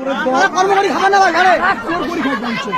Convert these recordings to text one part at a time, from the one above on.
কর্মচারী খাবে না ভাই আরে চোর করি খাই জানছো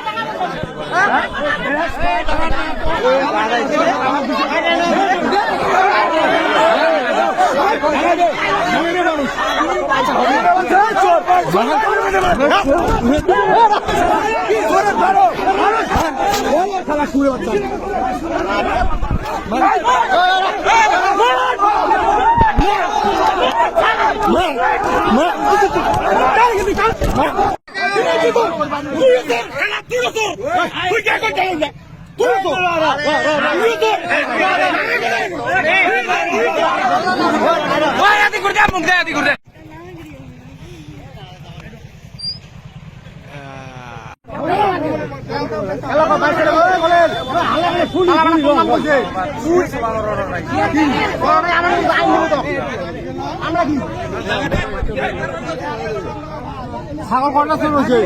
ছাগল কটা শুরু হয়েছে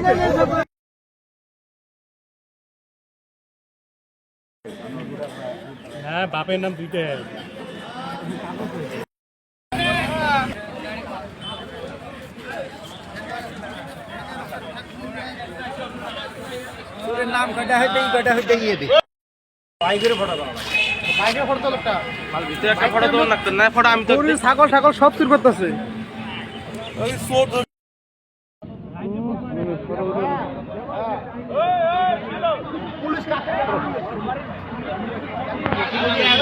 হ্যাঁ বাপের নাম দুইটা নাম কটা হইতে গিয়ে দি বাইকের ফটো দাও বাইকের ফটো তো লোকটা মাল ভিতরে একটা ফটো তো লাগতো না ফটো আমি তো ছাগল ছাগল সব চুর করতেছে ওই সোট পুলিশ কাকে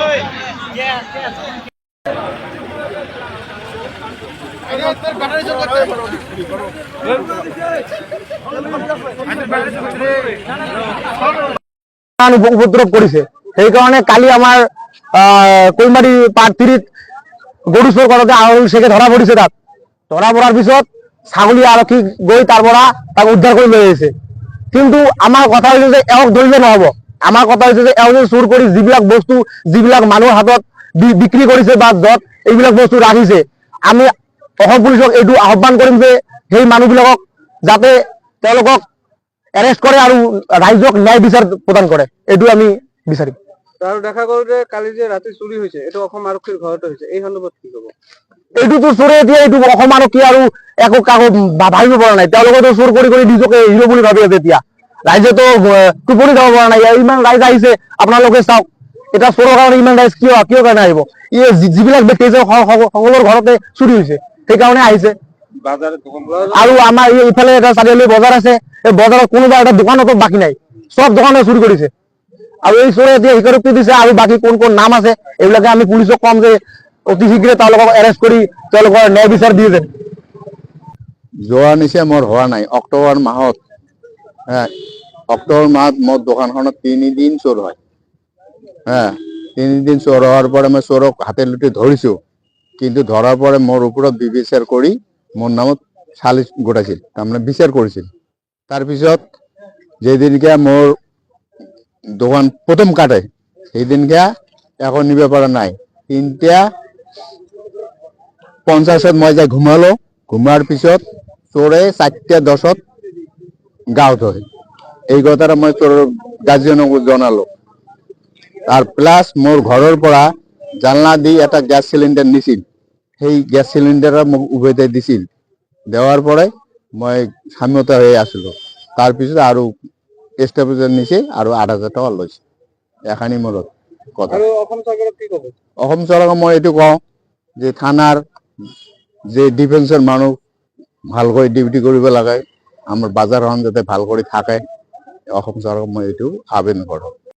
ওই উপদ্রব করেছে সেই কারণে কালি আমার কৈমারি পার্থিত গরু চোর করতে আহরণ শেখে ধরা পড়েছে তাক ধরা পড়ার পিছত ছাগলী আরক্ষী গৈ তাৰ পৰা তাক উদ্ধাৰ কৰি লৈ আহিছে কিন্তু আমাৰ কথা হৈছে যে এওক ধৰিলে নহব আমাৰ কথা হৈছে যে এওঁ যে চুৰ কৰি যিবিলাক বস্তু যিবিলাক মানুহৰ হাতত বিক্ৰী কৰিছে বা য'ত এইবিলাক বস্তু ৰাখিছে আমি অসম পুলিচক এইটো আহ্বান কৰিম যে সেই মানুহবিলাকক যাতে তেওঁলোকক এৰেষ্ট কৰে আৰু ৰাইজক ন্যায় বিচাৰ প্ৰদান কৰে এইটো আমি বিচাৰিম আৰু দেখা গ'ল যে কালি যে ৰাতি চুৰি হৈছে এইটো অসম আৰক্ষীৰ ঘৰতে হৈছে এই সন্দৰ্ভত কি ক'ব এইটোতো চোৰে এতিয়া এইটো অসম আৰক্ষী আৰু একো কাকো ভাবিব পৰা নাই তেওঁলোকেতো চোৰ কৰি কৰি নিজকে হিৰো বুলি ভাবি আছে এতিয়া ৰাইজেতো টোপনি যাব পৰা নাই ইমান ৰাইজ আহিছে আপোনালোকে চাওক এটা চোৰৰ কাৰণে ইমান ৰাইজ কিয় কাৰণে আহিব যিবিলাক ব্যক্তি আছে সকলোৰ ঘৰতে চুৰি হৈছে সেইকাৰণে আহিছে আৰু আমাৰ ইফালে এটা চাৰিআলি বজাৰ আছে এই বজাৰত কোনোবা এটা দোকানতো বাকী নাই সব দোকানে চুৰি কৰিছে আৰু এই চোৰে এতিয়া স্বীকাৰোক্তি দিছে আৰু বাকী কোন কোন নাম আছে এইবিলাকে আমি পুলিচক কম যে অতি শীঘ্ৰে তেওঁলোকক এৰেষ্ট কৰি তেওঁলোকৰ ন্যায় বিচাৰ দিয়ে যেন যোৱা নিচিনা মোৰ হোৱা নাই অক্টোবৰ মাহত অক্টোবৰ মাহত মোৰ দোকানখনত 3 দিন চোৰ হয় 3 দিন চোৰ হোৱাৰ পৰা মই চোৰক হাতে লুটি ধৰিছো কিন্তু ধৰাৰ পৰা মোৰ ওপৰত বিচাৰ কৰি মোৰ নামত সালিচ গোটাইছিল তাৰমানে বিচাৰ কৰিছিল তাৰপিছত যেদিনকে মোৰ দোকান প্রথম কাটে সেইদিনকে এখন নিব পৰা নাই 3:50 মই যাই ঘুমালো ঘুমাৰ পিছত চোৰে 4:10 গাঁৱত হয় এই কথাটা মই চোৰৰ গাৰ্জেনক জনালো আৰু প্লাস মোৰ ঘৰৰ পৰা জানলা দি এটা গ্যাস সিলিন্ডার নিছিল সেই গ্যাস সিলিন্ডার মোক উভৈতে দিছিল দেওয়ার পরে মই স্বামীতা হয়ে আসলো তাৰপিছত আৰু এস্টাবলিশৰ নিছে আৰু 8,000 টাকা লৈছে এখানি মোৰ কথা আৰু অসম চৰকাৰক কি ক'ব অসম চৰকাৰক মই এইটো কওঁ যে থানাৰ যে ডিফেন্সৰ মানুহ ভালকৈ ডিউটি কৰিব লাগে আমাৰ বাজাৰখন যাতে ভাল কৰি থাকে অসম চৰকাৰক মই এইটো আবেদন কৰোঁ